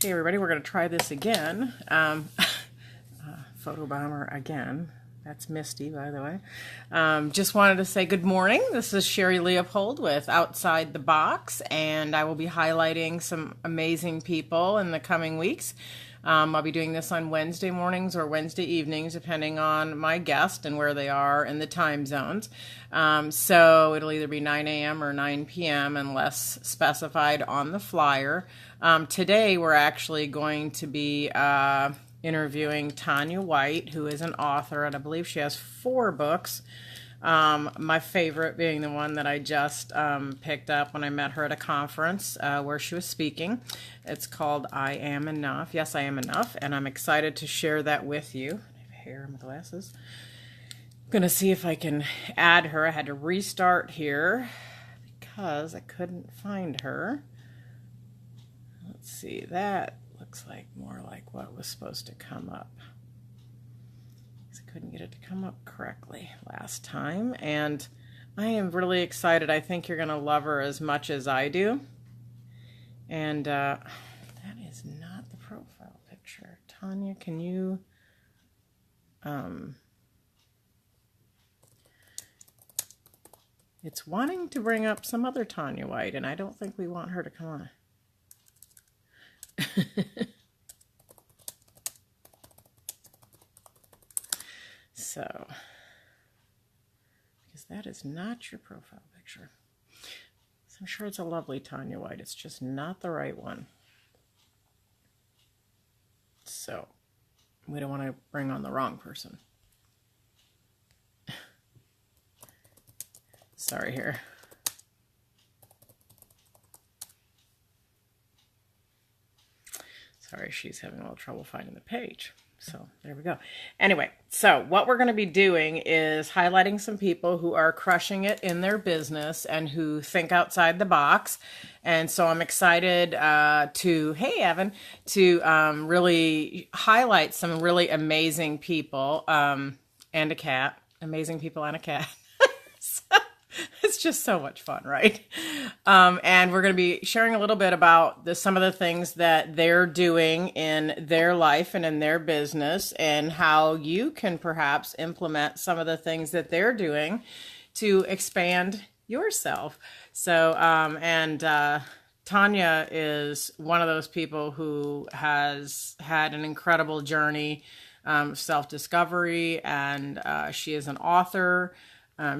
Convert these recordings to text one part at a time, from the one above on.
Hey everybody, we're going to try this again. Photo bomber again. That's Misty, by the way. Just wanted to say good morning. This is Sherri Leopold with Outside the Box, and I will be highlighting some amazing people in the coming weeks. I'll be doing this on Wednesday mornings or Wednesday evenings, depending on my guest and where they are in the time zones. So it'll either be 9 a.m. or 9 p.m. unless specified on the flyer. Today we're actually going to be interviewing Tanya White, who is an author, and I believe she has 4 books. My favorite being the one that I just picked up when I met her at a conference where she was speaking. It's called I Am Enough. Yes, I Am Enough, and I'm excited to share that with you. I have hair in my glasses. I'm going to see if I can add her. I had to restart here because I couldn't find her. Let's see, that looks like more like what was supposed to come up. I couldn't get it to come up correctly last time, and I am really excited. I think you're going to love her as much as I do. And that is not the profile picture. Tanya, can you it's wanting to bring up some other Tanya White, and I don't think we want her to come on. So, because that is not your profile picture. So I'm sure it's a lovely Tanya White. It's just not the right one. So, we don't want to bring on the wrong person. Sorry here. Sorry, she's having a little trouble finding the page. So there we go. Anyway, so what we're going to be doing is highlighting some people who are crushing it in their business and who think outside the box. And so I'm excited hey Evan, to really highlight some really amazing people and a cat. Amazing people and a cat. It's just so much fun, right? And we're going to be sharing a little bit about some of the things that they're doing in their life and in their business, and how you can perhaps implement some of the things that they're doing to expand yourself. So, Tanya is one of those people who has had an incredible journey, self-discovery, and she is an author.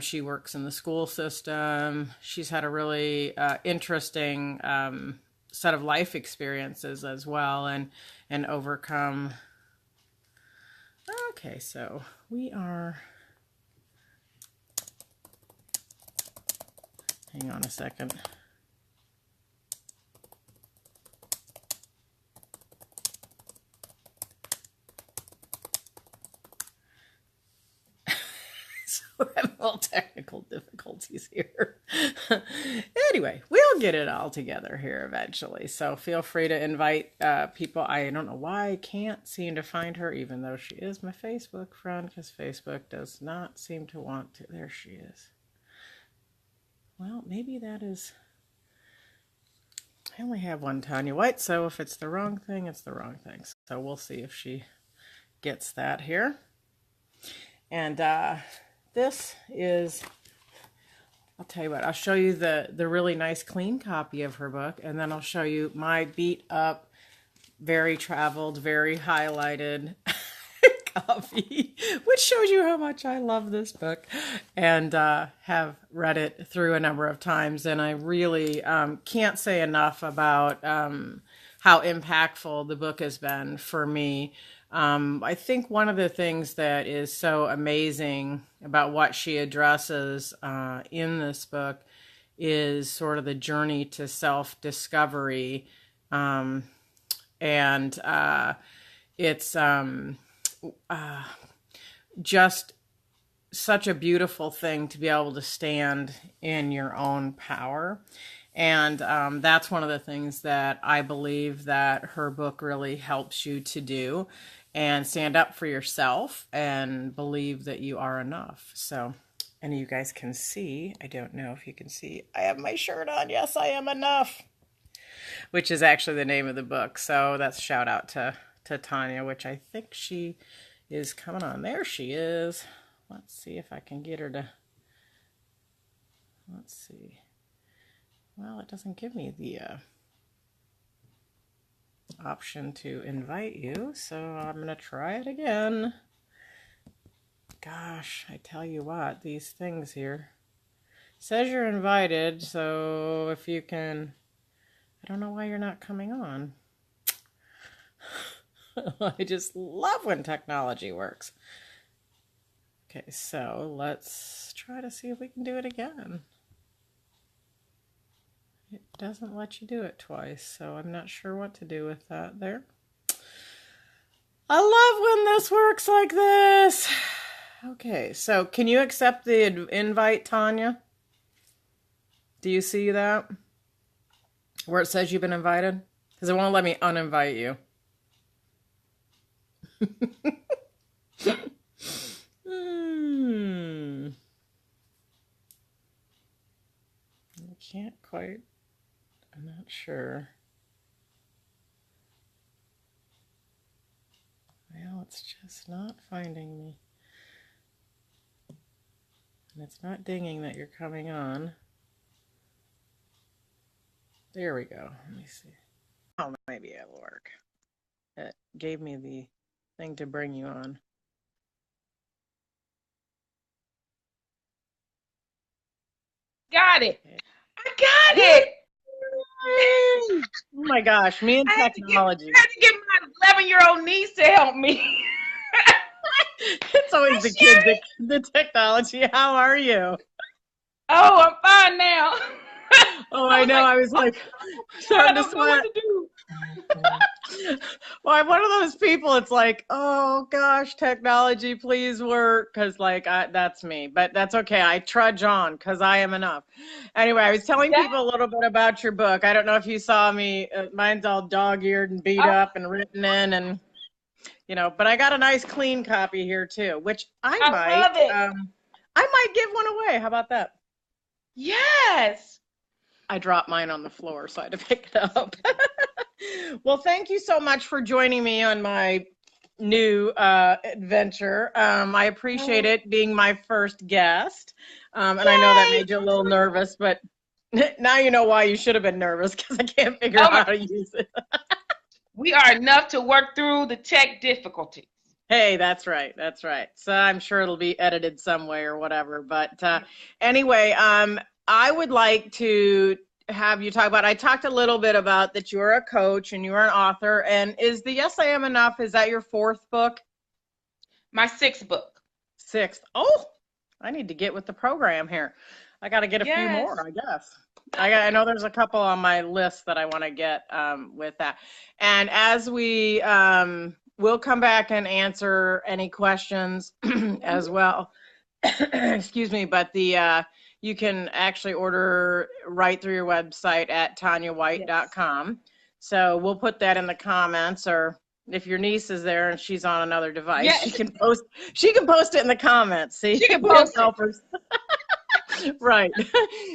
She works in the school system. She's had a really interesting set of life experiences as well, and overcome. Okay, so we are. Hang on a second. We're having a little technical difficulties here. Anyway, we'll get it all together here eventually. So feel free to invite people. I don't know why I can't seem to find her, even though she is my Facebook friend, because Facebook does not seem to want to. There she is. Well, maybe that is. I only have one Tanya White, so if it's the wrong thing, it's the wrong thing. So we'll see if she gets that here. And this is, I'll tell you what, I'll show you the really nice clean copy of her book, and then I'll show you my beat up, very traveled, very highlighted copy, which shows you how much I love this book and have read it through a number of times. And I really can't say enough about how impactful the book has been for me. I think one of the things that is so amazing about what she addresses in this book is sort of the journey to self-discovery. It's just such a beautiful thing to be able to stand in your own power. And that's one of the things that I believe that her book really helps you to do, and stand up for yourself and believe that you are enough. So, and you guys can see, I don't know if you can see, I have my shirt on. Yes, I am enough. which is actually the name of the book. So that's a shout out to Tanya, which I think she is coming on. There she is. Let's see if I can get her to, let's see. Well, it doesn't give me the option to invite you, so I'm going to try it again. Gosh, I tell you what, these things here. Says you're invited, so if you can, I don't know why you're not coming on. I just love when technology works. Okay, so let's try to see if we can do it again. It doesn't let you do it twice, so I'm not sure what to do with that there. I love when this works like this. Okay, so can you accept the invite, Tanya? Do you see that? Where it says you've been invited? Because it won't let me uninvite you. I can't quite, I'm not sure. Well, it's just not finding me. And it's not dinging that you're coming on. There we go. Let me see. Oh, maybe it'll work. It gave me the thing to bring you on. Got it. Okay. I got it. Oh my gosh, me and technology. I had to get my 11-year-old niece to help me. It's always Hi, the kids, Sherri. the technology. How are you? Oh, I'm fine now. Oh, I I was know. like, I was oh like my God, I starting to don't know what sweat. to do. Well, I'm one of those people. It's like, oh gosh, technology, please work, because that's me. But that's okay. I trudge on because I am enough. Anyway, I was telling Yeah. people a little bit about your book. I don't know if you saw me. Mine's all dog-eared and beat Oh, up and written in, and but I got a nice clean copy here too, which I love it. I might give one away. How about that? Yes. I dropped mine on the floor, so I had to pick it up. Well, thank you so much for joining me on my new adventure. I appreciate Oh, it being my first guest. And I know that yay. made you a little nervous, but now you know why you should have been nervous because I can't figure Oh out my, how to use it. we are enough to work through the tech difficulties. Hey, that's right. That's right. So I'm sure it'll be edited some way or whatever. But anyway, I would like to have you talk about. I talked a little bit about that you're a coach and you're an author. And is the Yes I Am Enough? Is that your fourth book? My sixth book. Sixth. Oh, I need to get with the program here. I got to get a few more, Yes. I guess. I know there's a couple on my list that I want to get with that. And as we we'll come back and answer any questions Mhm. as well. Excuse me, but the you can actually order right through your website at Yes. tanyawhite.com. So we'll put that in the comments, or if your niece is there and she's on another device, Yes. she can post it in the comments. See, She can we'll post it. help her. Right.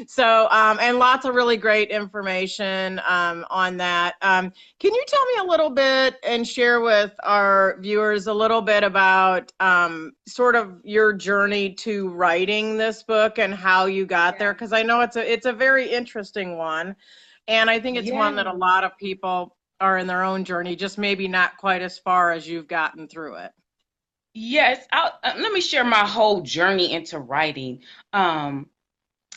So, and lots of really great information on that. Can you tell me a little bit and share with our viewers a little bit about sort of your journey to writing this book and how you got there? Yeah. Because I know it's a very interesting one, and I think it's one that a Yes. lot of people are in their own journey, just maybe not quite as far as you've gotten through it. Yes. Let me share my whole journey into writing. Um,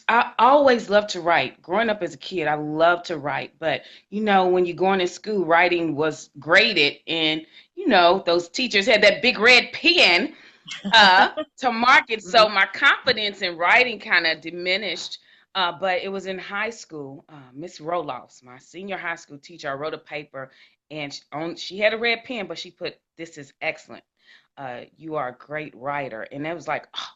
I always loved to write. Growing up as a kid, I loved to write. But, when you're going to school, writing was graded, and, those teachers had that big red pen to mark it. So my confidence in writing kind of diminished. But it was in high school. Miss Roloffs, my senior high school teacher, I wrote a paper, and she had a red pen, but she put, "This is excellent. You are a great writer." And it was like, oh,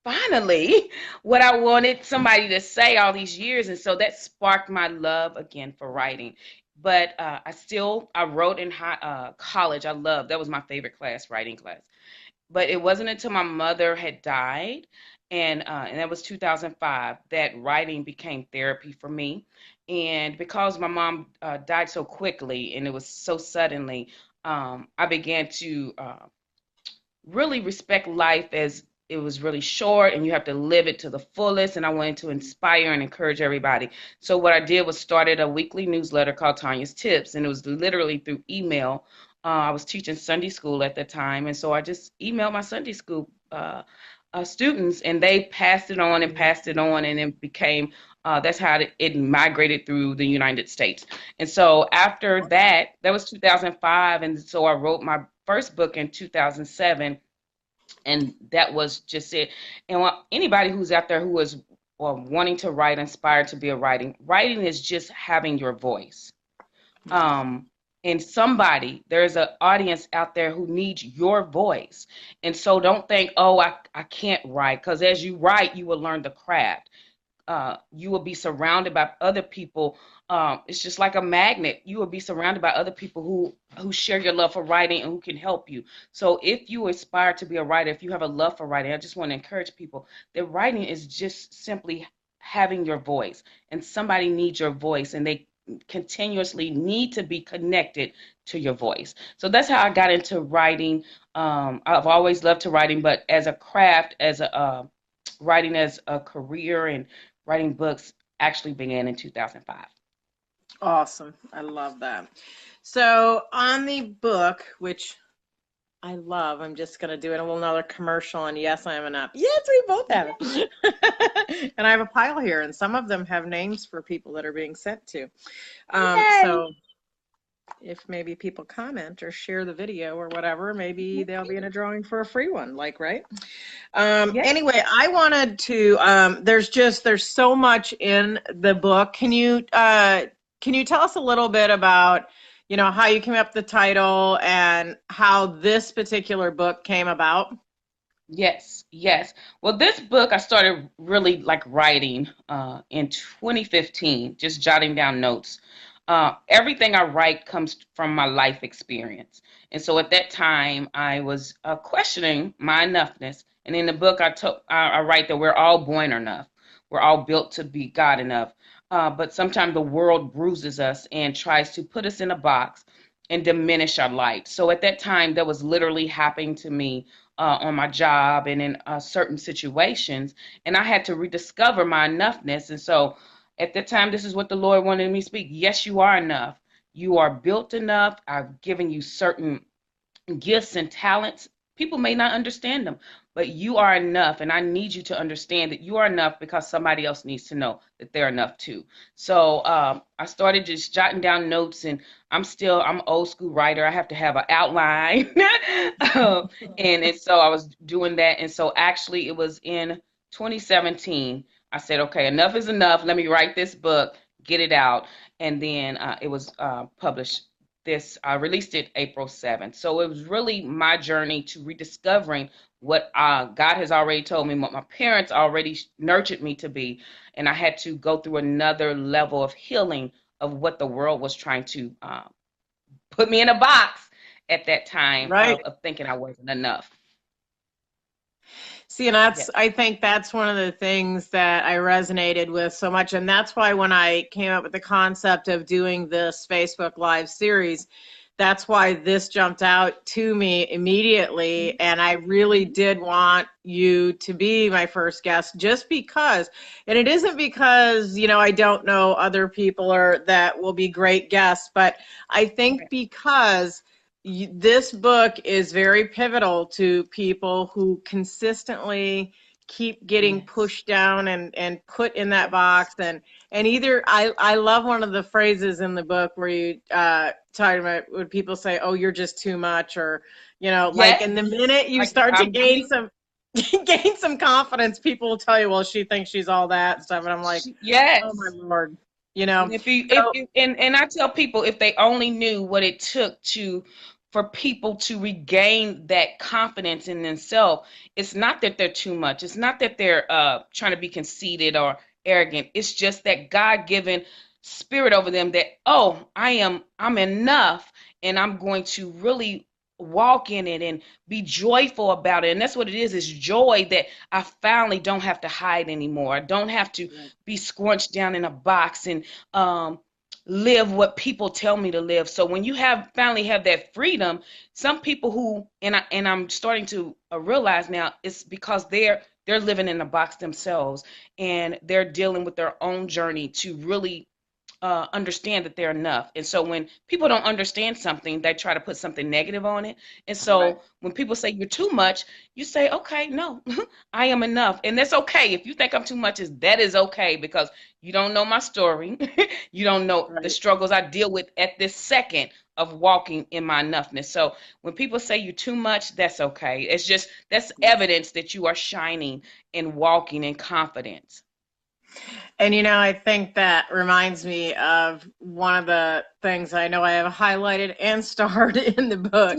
finally, what I wanted somebody to say all these years. And so that sparked my love again for writing. But I wrote in college. That was my favorite class, writing class. But it wasn't until my mother had died, and that was 2005, that writing became therapy for me. And because my mom died so quickly and it was so suddenly, I began to really respect life as it was really short and you have to live it to the fullest. And I wanted to inspire and encourage everybody. So what I did was started a weekly newsletter called Tanya's Tips, and it was literally through email. I was teaching Sunday school at the time, and so I just emailed my Sunday school students, and they passed it on and passed it on, and it became that's how it migrated through the United States. And so after that, that was 2005, and so I wrote my first book in 2007, and that was just it. And anybody who's out there who is wanting to write, inspired to be a writing is just having your voice. um and there's an audience out there who needs your voice. And so don't think, oh, I can't write, because as you write you will learn the craft. You will be surrounded by other people. It's just like a magnet. You will be surrounded by other people who share your love for writing and who can help you. So if you aspire to be a writer, if you have a love for writing, I just want to encourage people that writing is just simply having your voice, and somebody needs your voice, and they continuously need to be connected to your voice. So that's how I got into writing. I've always loved to writing, but as a craft, as a writing as a career and writing books actually began in 2005. Awesome. I love that. So on the book, which I love, I'm just going to do another commercial, and yes, I am enough. Yes, we both have it. And I have a pile here, and some of them have names for people that are being sent to. So if maybe people comment or share the video or whatever, maybe they'll be in a drawing for a free one, like, right? Anyway, I wanted to, there's so much in the book. Can you tell us a little bit about, how you came up with the title and how this particular book came about? Yes, yes. Well, this book I started really like writing in 2015, just jotting down notes. Everything I write comes from my life experience. And so at that time, I was questioning my enoughness. And in the book, I write that we're all born enough. We're all built to be God enough. But sometimes the world bruises us and tries to put us in a box and diminish our light. So at that time, that was literally happening to me on my job and in certain situations. And I had to rediscover my enoughness. And so at that time, this is what the Lord wanted me to speak. Yes, you are enough. You are built enough. I've given you certain gifts and talents. People may not understand them, but you are enough. And I need you to understand that you are enough, because somebody else needs to know that they're enough too. So I started just jotting down notes, and I'm old school writer. I have to have an outline. And so I was doing that. And so actually it was in 2017, I said, okay, enough is enough. Let me write this book, get it out. And then it was published. I released it April 7th. So it was really my journey to rediscovering what God has already told me, what my parents already nurtured me to be. And I had to go through another level of healing of what the world was trying to put me in a box at that time, Right. of thinking I wasn't enough. See, and I think that's one of the things that I resonated with so much. And that's why when I came up with the concept of doing this Facebook Live series, that's why this jumped out to me immediately. And I really did want you to be my first guest, just because, and it isn't because, I don't know other people that will be great guests, but I think because this book is very pivotal to people who consistently keep getting pushed down and put in that box. And either, I love one of the phrases in the book where you talk about when people say, oh, you're just too much, or, like, and the minute you start to gain some confidence, people will tell you, well, she thinks she's all that stuff. And I'm like, yes. Oh my Lord. And I tell people, if they only knew what it took for people to regain that confidence in themselves, it's not that they're too much. It's not that they're trying to be conceited or arrogant. It's just that God-given spirit over them that, oh, I'm enough, and I'm going to really walk in it and be joyful about it. And that's what it is joy that I finally don't have to hide anymore. I don't have to Right. be scrunched down in a box and um, live what people tell me to live. So when you have finally have that freedom, some people who I'm starting to realize now it's because they're living in a box themselves and they're dealing with their own journey to really understand that they're enough. And so when people don't understand something, they try to put something negative on it. And Right. so when people say you're too much, you say, okay, no, I am enough. And that's okay. If you think I'm too much, that is okay because you don't know my story. You don't know the Right. struggles I deal with at this second of walking in my enoughness. So when people say you're too much, that's okay. It's just that's evidence that you are shining and walking in confidence. And I think that reminds me of one of the things I know I have highlighted and starred in the book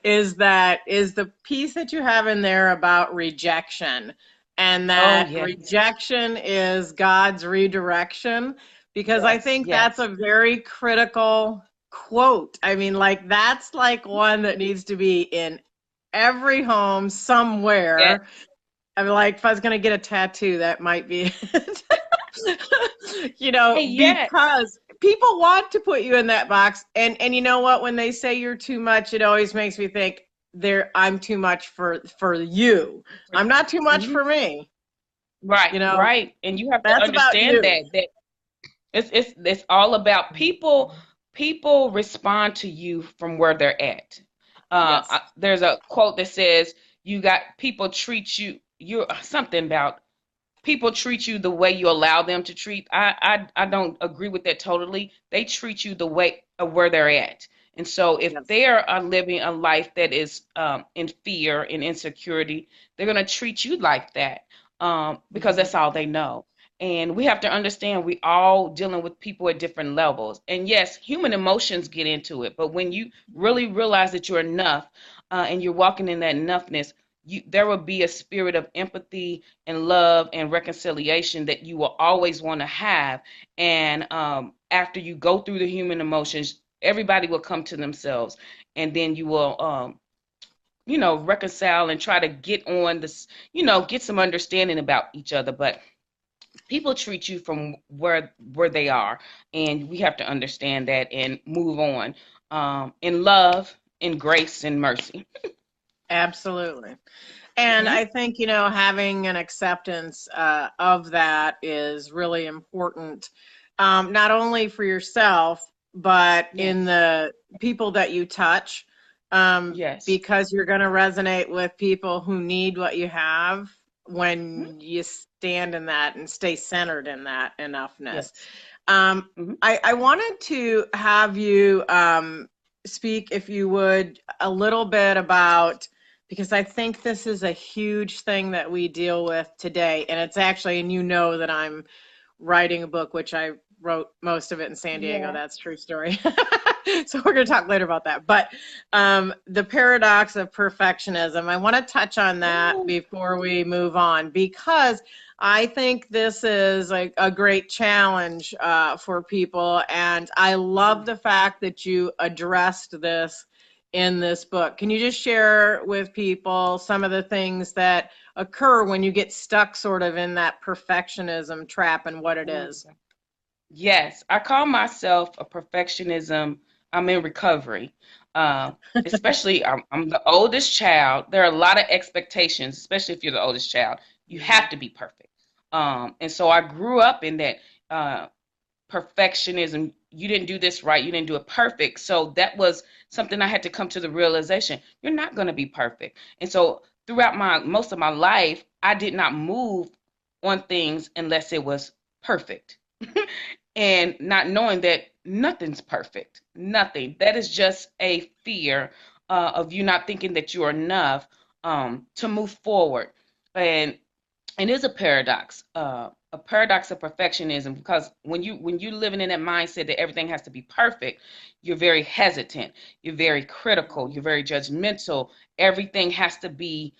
is the piece that you have in there about rejection, and Oh, that yes. rejection is God's redirection, because I Yes, think that's yes, a very critical quote. I mean, like that's like one that needs to be in every home yes. somewhere. I mean, like if I was going to get a tattoo, that might be it. Hey, yes. Because people want to put you in that box, and you know what? When they say you're too much, it always makes me think I'm too much for you. I'm not too much Mhm. for me. Right, You know, right. And you have to that's about understand you. that it's all about people. People respond to you from where they're at. Yes. There's a quote that says, "You got people treat you something about people treat you the way you allow them to treat. I don't agree with that totally. They treat you the way of where they're at. And so if Yes. they are living a life that is in fear and insecurity, they're going to treat you like that because Mhm. that's all they know. And we have to understand we all dealing with people at different levels. And yes, human emotions get into it. But when you really realize that you're enough and you're walking in that enoughness, there will be a spirit of empathy and love and reconciliation that you will always want to have. And after you go through the human emotions, everybody will come to themselves, and then you will, reconcile and try to get on this, get some understanding about each other. But people treat you from where they are, and we have to understand that and move on in love, in grace, and mercy. Absolutely. And Hmm. I think, having an acceptance of that is really important, not only for yourself, but in Yes. the people that you touch, Yes. because you're going to resonate with people who need what you have Mhm. when you stand in that and stay centered in that enoughness. Yes. Um, Hmm. I wanted to have you speak, if you would, a little bit about, because I think this is a huge thing that we deal with today. And it's actually, and you know that I'm writing a book, which I wrote most of it in San Diego. Yeah. That's a true story. So we're going to talk later about that. But the paradox of perfectionism, I want to touch on that Ooh. before we move on, because I think this is a great challenge for people. And I love the fact that you addressed this in this book. Can you just share with people some of the things that occur when you get stuck sort of in that perfectionism trap and what it Ooh. is? Yes, I call myself a perfectionism. I'm in recovery. Uh, Especially, I'm the oldest child. There are a lot of expectations, especially if you're the oldest child. You have Mhm. to be perfect. And so I grew up in that uh, perfectionism. You didn't do this right. You didn't do it perfect. So that was something I had to come to the realization. You're not going to be perfect. And so throughout my most of my life, I did not move on things unless it was perfect. And not knowing that nothing's perfect. Nothing. That is just a fear of you not thinking that you're enough to move forward. And it is a paradox of perfectionism, because when you living in that mindset that everything has to be perfect, you're very hesitant, you're very critical, you're very judgmental. Everything has to be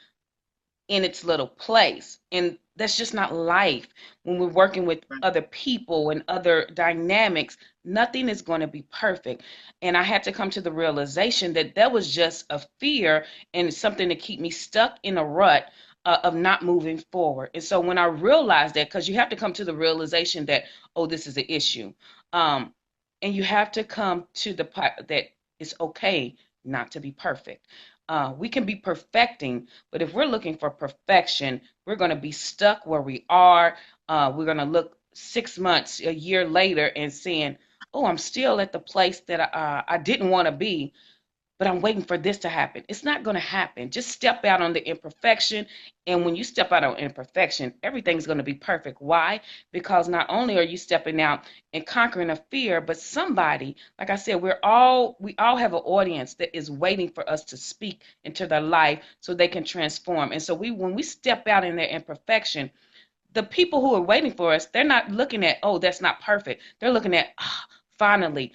in its little place. And that's just not life. When we're working with other people and other dynamics, nothing is going to be perfect. And I had to come to the realization that that was just a fear and something to keep me stuck in a rut of not moving forward. And so when I realized that, because you have to come to the realization that, oh, this is an issue. Um, and you have to come to the part that it's okay not to be perfect. We can be perfecting, but if we're looking for perfection, we're going to be stuck where we are. We're going to look 6 months, a year later, and saying, "Oh, I'm still at the place that I didn't want to be, but I'm waiting for this to happen." It's not going to happen. Just step out on the imperfection. And when you step out on imperfection, everything's going to be perfect. Why? Because not only are you stepping out and conquering a fear, but somebody, like I said, we all have an audience that is waiting for us to speak into their life so they can transform. And so when we step out in their imperfection, the people who are waiting for us, they're not looking at, oh, that's not perfect. They're looking at, oh, finally,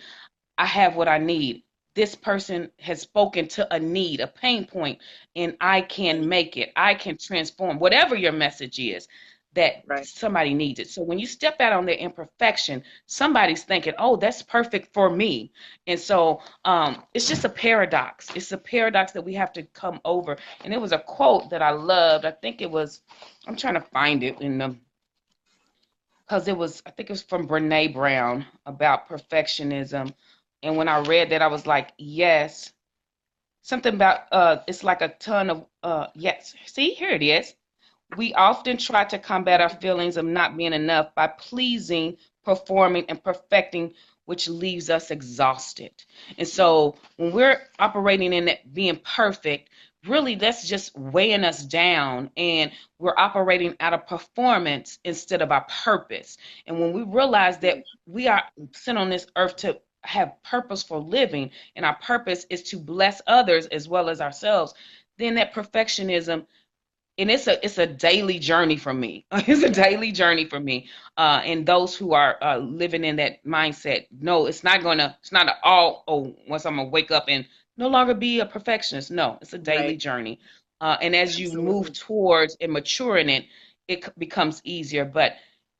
I have what I need. This person has spoken to a need, a pain point, and I can make it. I can transform whatever your message is that Right. somebody needs it. So when you step out on their imperfection, somebody's thinking, oh, that's perfect for me. And so it's just a paradox. It's a paradox that we have to come over. And it was a quote that I loved. I think it was, I'm trying to find it in the, because I think it was from Brene Brown about perfectionism. And when I read that, I was like, yes, something about it's like a ton of yes. See, here it is. We often try to combat our feelings of not being enough by pleasing, performing, and perfecting, which leaves us exhausted. And so when we're operating in that being perfect, really that's just weighing us down, and we're operating out of performance instead of our purpose. And when we realize that we are sent on this earth to have purpose for living, and our purpose is to bless others as well as ourselves, then that perfectionism, and it's a daily journey for me. It's a daily journey for me. And those who are living in that mindset, no, it's not an all, oh, once I'm gonna wake up and no longer be a perfectionist. No, it's a daily Right. journey. And as you move Absolutely. towards and mature in it, becomes easier. But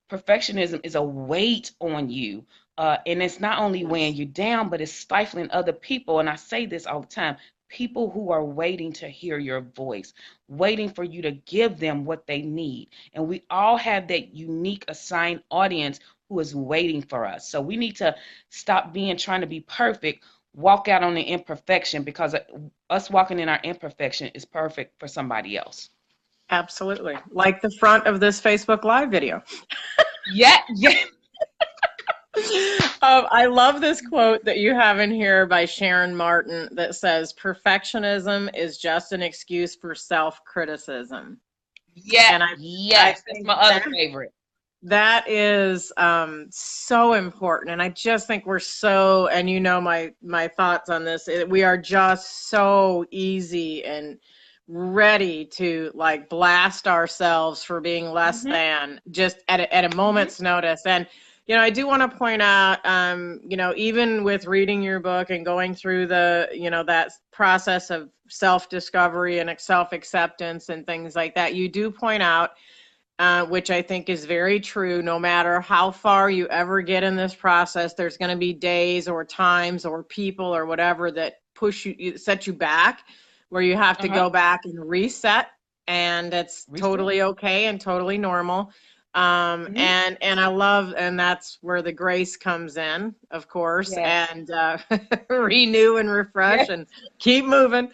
perfectionism is a weight on you. And it's not only weighing Yes. you down, but it's stifling other people. And I say this all the time, people who are waiting to hear your voice, waiting for you to give them what they need. And we all have that unique assigned audience who is waiting for us. So we need to stop being trying to be perfect, walk out on the imperfection, because us walking in our imperfection is perfect for somebody else. Absolutely. Like the front of this Facebook Live video. Yeah, yeah. I love this quote that you have in here by Sharon Martin that says, "Perfectionism is just an excuse for self-criticism." Yeah, And I yes. That's think my other favorite. that is so important. And I just think we're so, and you know my thoughts on this, we are just so easy and ready to like blast ourselves for being less Hmm. than just at a Hmm. moment's notice. And I do want to point out, even with reading your book and going through the, that process of self-discovery and self-acceptance and things like that, you do point out, which I think is very true. No matter how far you ever get in this process, there's going to be days or times or people or whatever that push you, set you back, where you have to Uh-huh. go back and reset. And it's Reset. totally okay and totally normal. Hmm. And I love, and that's where the grace comes in, of course, Yes. and renew and refresh Yes. and keep moving.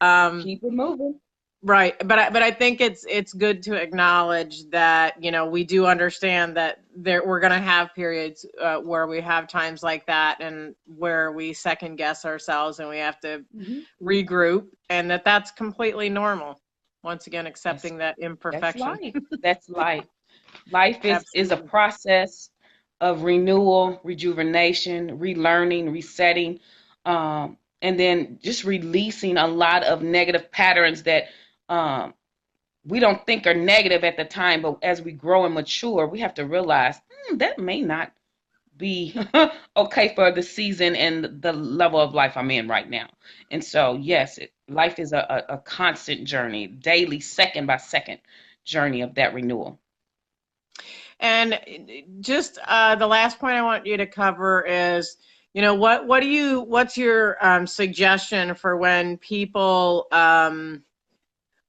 Um, Keep it moving. Right, but I think it's good to acknowledge that we do understand that we're going to have periods where we have times like that, and where we second guess ourselves and we have to Hmm. regroup, and that's completely normal. Once again, That's accepting that that's imperfection. life. That's life. Life is a Absolutely. process of renewal, rejuvenation, relearning, resetting, and then just releasing a lot of negative patterns that um, we don't think are negative at the time, but as we grow and mature, we have to realize that may not be okay for the season and the level of life I'm in right now. And so, yes, life is a constant journey, daily, second by second journey of that renewal. And just the last point I want you to cover is, what's your suggestion for when people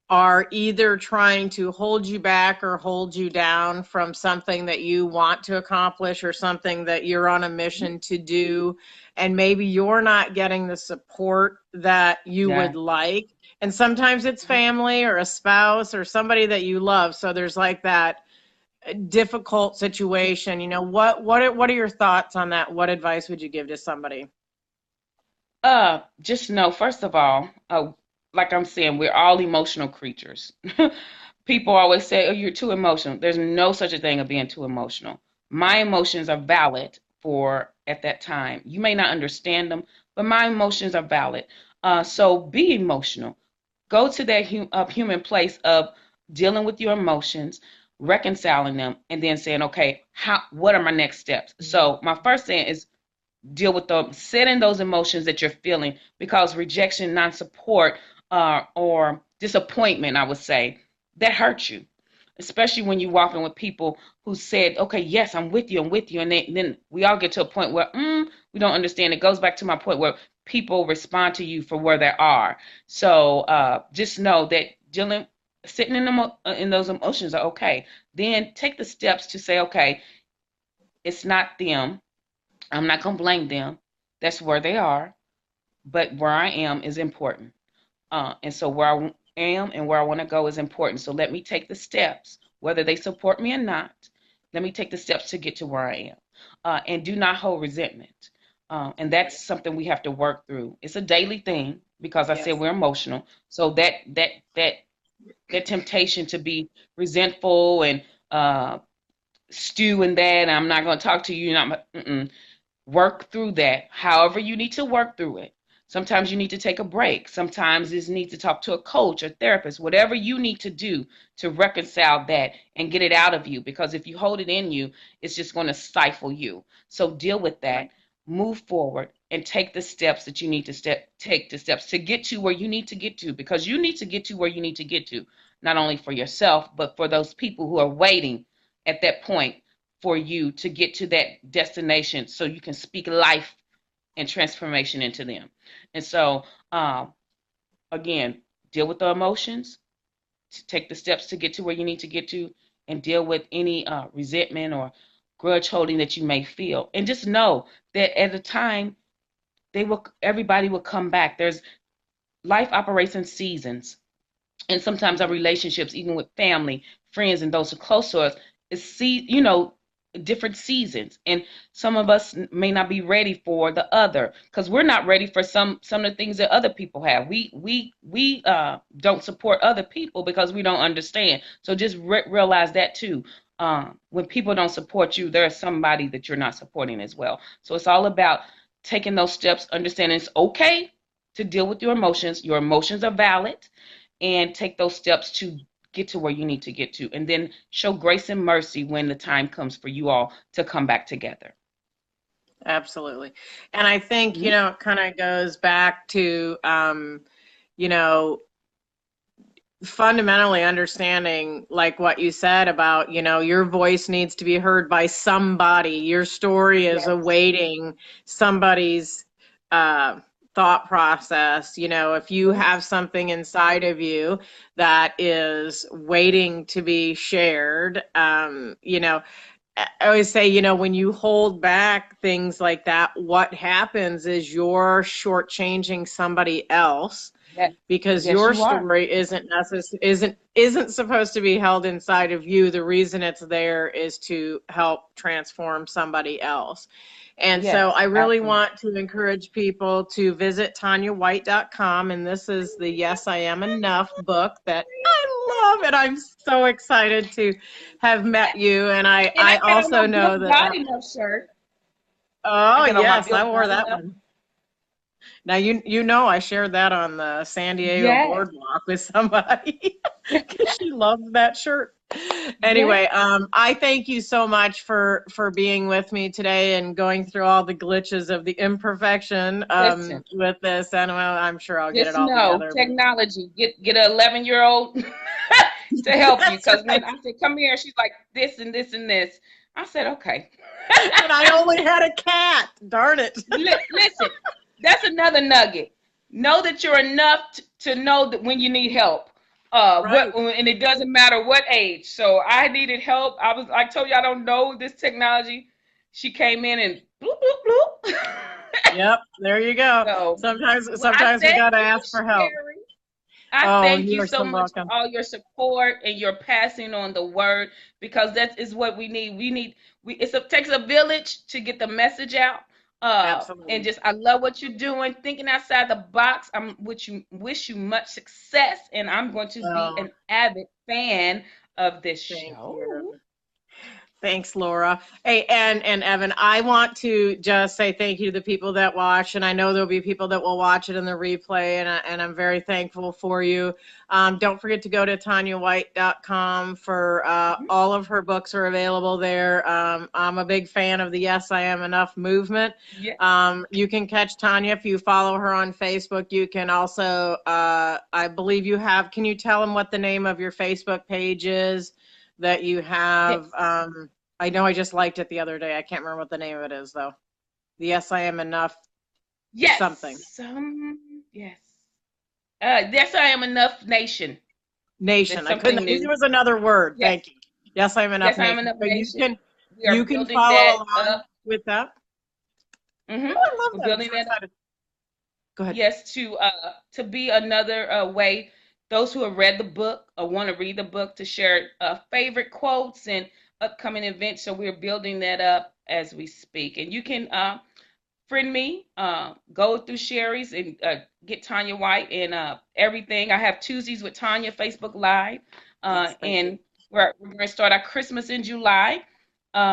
are either trying to hold you back or hold you down from something that you want to accomplish or something that you're on a mission to do, and maybe you're not getting the support that you Yeah. would like. And sometimes it's family or a spouse or somebody that you love. So there's like that difficult situation. What are your thoughts on that? What advice would you give to somebody? Just know, first of all, like I'm saying, we're all emotional creatures. People always say, "Oh, you're too emotional." There's no such a thing of being too emotional. My emotions are valid for at that time. You may not understand them, but my emotions are valid. So be emotional. Go to that human place of dealing with your emotions, reconciling them, and then saying, "Okay, what are my next steps?" So my first thing is deal with them, sit in those emotions that you're feeling, because rejection, non-support, or disappointment, I would say, that hurts you, especially when you're walking with people who said, okay, yes, I'm with you, and then we all get to a point where we don't understand. It goes back to my point where people respond to you for where they are. So just know that dealing, sitting in those emotions are okay. Then take the steps to say, okay, it's not them. I'm not going to blame them. That's where they are, but where I am is important. And so where I am and where I want to go is important. So let me take the steps, whether they support me or not. Let me take the steps to get to where I am. And do not hold resentment. And that's something we have to work through. It's a daily thing because I said Yes. we're emotional. So that temptation to be resentful and stew in that, I'm not going to talk to you. Not, work through that however you need to work through it. Sometimes you need to take a break. Sometimes you need to talk to a coach or therapist, whatever you need to do to reconcile that and get it out of you. Because if you hold it in you, it's just going to stifle you. So deal with that, move forward, and take the steps that you need to take the steps to get to where you need to get to. Because you need to get to where you need to get to, not only for yourself, but for those people who are waiting at that point for you to get to that destination so you can speak life and transformation into them. And so, again, deal with the emotions, to take the steps to get to where you need to get to, and deal with any resentment or grudge holding that you may feel. And just know that at a time, everybody will come back. There's life operates in seasons, and sometimes our relationships, even with family, friends, and those who are close to us, is different seasons, and some of us may not be ready for the other because we're not ready for some of the things that other people have. We don't support other people because we don't understand. So just realize that too. When people don't support you, there's somebody that you're not supporting as well. So it's all about taking those steps, understanding it's okay to deal with your emotions. Your emotions are valid, and take those steps to get to where you need to get to, and then show grace and mercy when the time comes for you all to come back together. Absolutely. And I think, Mhm. it kind of goes back to, you know, fundamentally understanding like what you said about, your voice needs to be heard by somebody. Your story is Yes. awaiting somebody's uh thought process. If you have something inside of you that is waiting to be shared, I always say, when you hold back things like that, what happens is you're shortchanging somebody else Yes. because Yes, your you are. story isn't supposed to be held inside of you. The reason it's there is to help transform somebody else. And so Yes, I really absolutely. want to encourage people to visit tanyawhite.com. And this is the Yes, I Am Enough book that I love. And I'm so excited to have met you. And I, And I I got on my also know Built that, God Enough shirt. I oh, got on my yes, I Built wore God that Enough. one. Now I shared that on the San Diego Yes. boardwalk with somebody because she loves that shirt. Anyway, Yes. I thank you so much for being with me today and going through all the glitches of the imperfection Listen, with this. And well, I'm sure I'll get it just all know together. But technology. Get an 11-year-old to help you. that's Because right. when I said, come here, she's like this and this and this. I said, okay. And I only had a cat. Darn it. Listen, that's another nugget. Know that you're enough to know that when you need help. Right. And it doesn't matter what age. So I needed help. I told you I don't know this technology. She came in and bloop bloop bloop. Yep. There you go. So well, I Sometimes we thank gotta you, ask for help. Sherri. I Oh, thank you you are so so much for welcome. all your support and your passing on the word because that is what we need. It takes a village to get the message out. And Absolutely. just I love what you're doing, thinking outside the box. I'm wish you much success, and I'm going to be Oh, an avid fan of this thank show. you. Thanks, Laura. Hey, and Evan, I want to just say thank you to the people that watch, and I know there'll be people that will watch it in the replay, and I'm very thankful for you. Don't forget to go to TanyaWhite.com for Mhm. all of her books are available there. I'm a big fan of the Yes, I Am Enough movement. Yeah. You can catch Tanya if you follow her on Facebook. You can also, I believe you have, can you tell them what the name of your Facebook page is? That you have. Yes. I know I just liked it the other day. I can't remember what the name of it is though. The Yes I Am Enough something. Yes. Yes. Yes, I am enough nation. Nation. That's I couldn't. something I knew new. there was another word. Yes. Thank you. Yes I Am Enough Yes, I am Nation. enough So nation. We you are can building follow that along up. with that. Hmm. Oh, I love We're that. I'm building so that up. excited. Go ahead. Yes, to be another way. Those who have read the book or want to read the book to share favorite quotes and upcoming events. So we're building that up as we speak. And you can friend me, go through Sherri's and get Tanya White and everything. I have Tuesdays with Tanya Facebook Live, Yes, thank you. and we're going to start our Christmas in July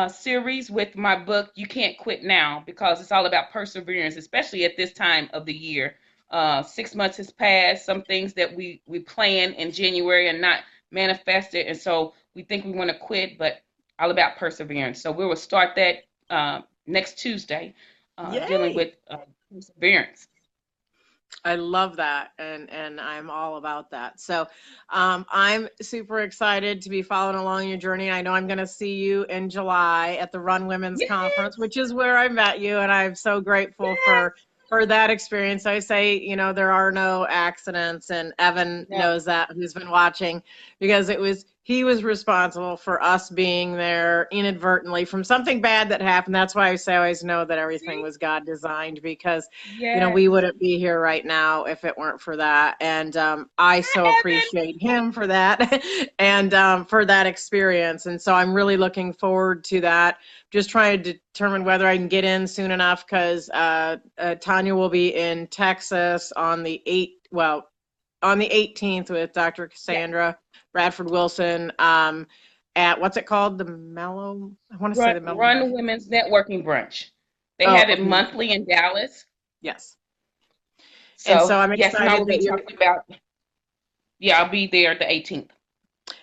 series with my book You Can't Quit Now because it's all about perseverance, especially at this time of the year. 6 months has passed. Some things that we plan in January are not manifested, and so we think we want to quit, but all about perseverance. So we will start that next Tuesday dealing Yay. with perseverance. I love that, and I'm all about that. So, I'm super excited to be following along your journey. I know I'm going to see you in July at the Run Women's Conference, Yes, which is where I met you, and I'm so grateful yes. for that experience. I say, there are no accidents, and Evan No. knows that, who's been watching, because he was responsible for us being there inadvertently from something bad that happened. That's why I say I always know that everything See? was God designed because we Yes. wouldn't be here right now if it weren't for that. And I so Hi, Evan. appreciate him for that and for that experience. And so I'm really looking forward to that. Just trying to determine whether I can get in soon enough because Tanya will be in Texas on the 18th with Dr. Yes. Cassandra Bradford Wilson at what's it called? The Mellow, I want to say the Mellow. Run Women's Networking Brunch. They Oh, have it okay. monthly in Dallas. Yes. And So so I'm yes, and I excited will be that you're. talking about. Yeah, I'll be there the 18th.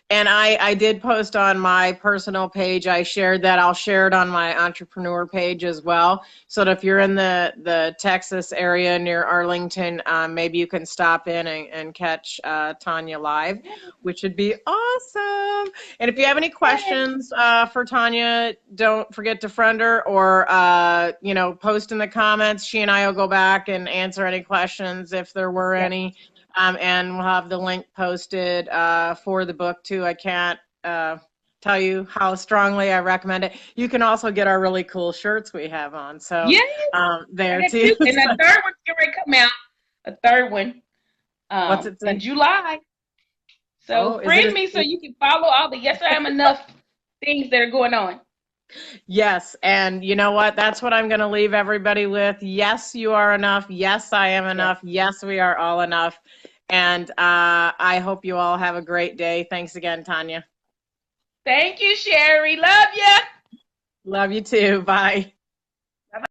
And I did post on my personal page. I shared that. I'll share it on my entrepreneur page as well. So that if you're in the Texas area near Arlington, maybe you can stop in and catch Tanya live, which would be awesome. And if you have any Yes. questions for Tanya, don't forget to friend her or post in the comments. She and I will go back and answer any questions if there were Yes. any. And we'll have the link posted for the book too. I can't tell you how strongly I recommend it. You can also get our really cool shirts we have on. So Yes. I there got too. two, and the third one's getting ready to come out. A third one What's it in say? July. So Oh, is friend it? me so you can follow all the Yes I Am Enough things that are going on. Yes. And you know what? That's what I'm going to leave everybody with. Yes, you are enough. Yes, I am Yes. enough. Yes, we are all enough. And I hope you all have a great day. Thanks again, Tanya. Thank you, Sherri. Love ya. Love you too. Bye.